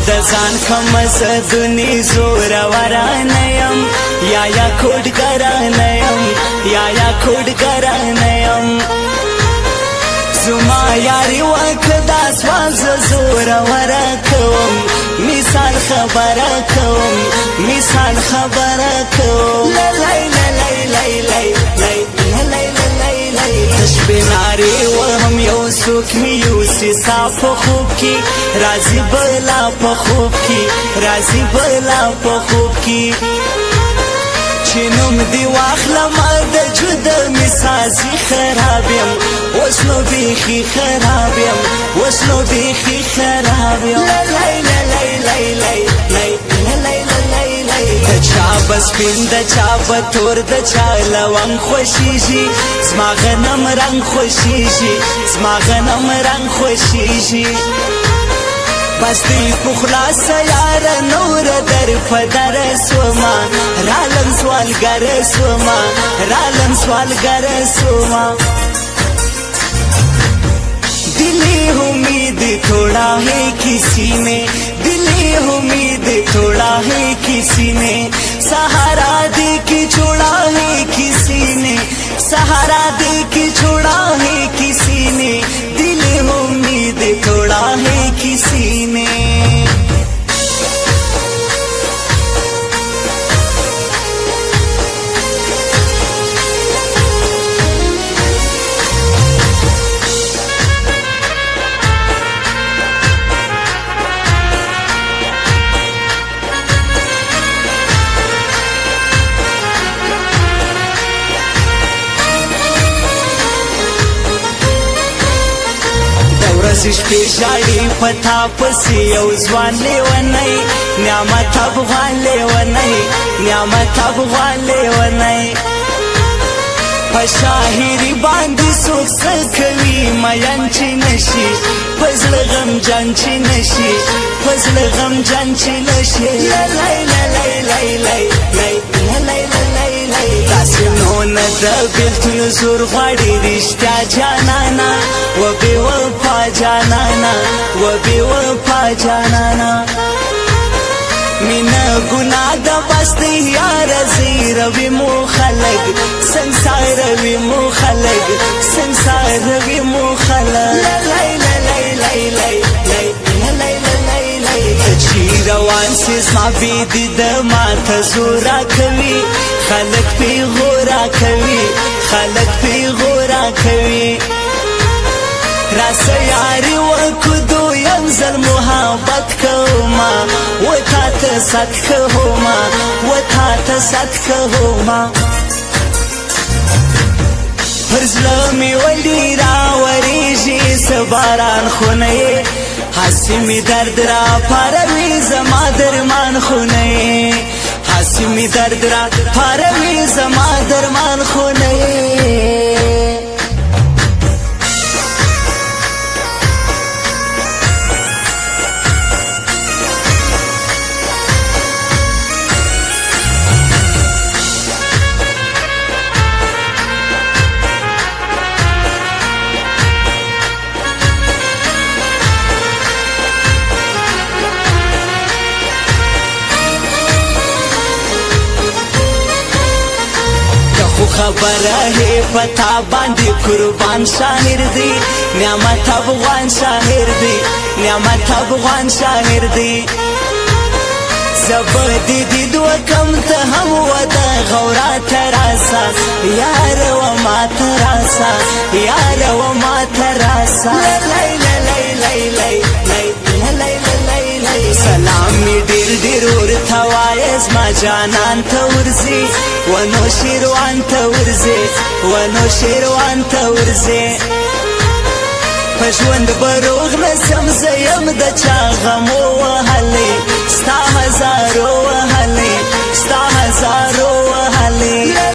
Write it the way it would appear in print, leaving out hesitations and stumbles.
د ځان کمس دنی زور ورانیم یا کوډ ګرانیم یا کوډ ګرانیم زما یاری وکدا سواز زور ورکوم مثال خبره کوم مثال خبره کوم لای لای لای لای لای تشبیناری وهم یو سوک می یوسی صاف خوب کی رازی بلا پا خوب کی رازی بلا پا خوب کی چنوم دی واخلم د جدا مسازی خرابیم وسنو بیخی خرابیم وسنو بیخی خرابیم لای لای لای لای لای د چا بسپین د چا بتور د چا لونګ خوشیږي زما غنم رنگ خوشیږي زما غنم رنگ خوشیږي بس دی پخلاص یار نور در پدر سوما رالم سوالګر سوما رالم سوالګر سوما दिली उम्मीद थोड़ा है किसी में दिली उम्मीद थोड़ा है किसी ने सहारा दे के छोड़ा है किसी ने सहारा दे के छोड़ा है किसी ने दिली उम्मीद थोड़ा है किसी ने شپې ژاړي پتا پسې یو ځوان لیونی نعمت افغان لیونی نعمت افغان لیونی په شاعري باندې څوک څه کوي مین چې نشي په زړه غمجن چې نشي په زړه غمجن چې نشي لای لای لای لای لای داسې نو نه د بېلتون زور غواړي رښتیا جانانا و بې وفا جانانا و بې وفا جانانا مینه ګناه د بس دی یار زیروي مو خلک سنګساروي مو خلک سنګساروي مو خلک لای لای لای لای چې روان سي زما بېدي د ماته زورا کوي خلک پې غورا کوي خلک پې غورا کوي راسه یاري وکړو دویم ځل محبت کوما و تا ته ست کوما و تا ته ست کوما پر زړه مې ولي راورېږي څه باران خونه یې هسې مې درد را پاروي زما درمان خونه یې هسې مې درد را پاروي زما درمان خونه یې خبره ہے پتا باندې قربان شاعر دی نعمت افغان شاعر دی نعمت افغان شاعر دی زبدي دي دو کم ته هم ودا غورا تراسا یار و ما تراسا یار و ما تراسا لای لای لای لای سلام می ډیر ډیر ورته وایې زما جانان ته ورځي ونو شیروان ته ورځي ونو شیروان ته ورځي په ژوند به روغ نسم زه یم د چا غم وهلی ستا هزارو وهلی ستا هزارو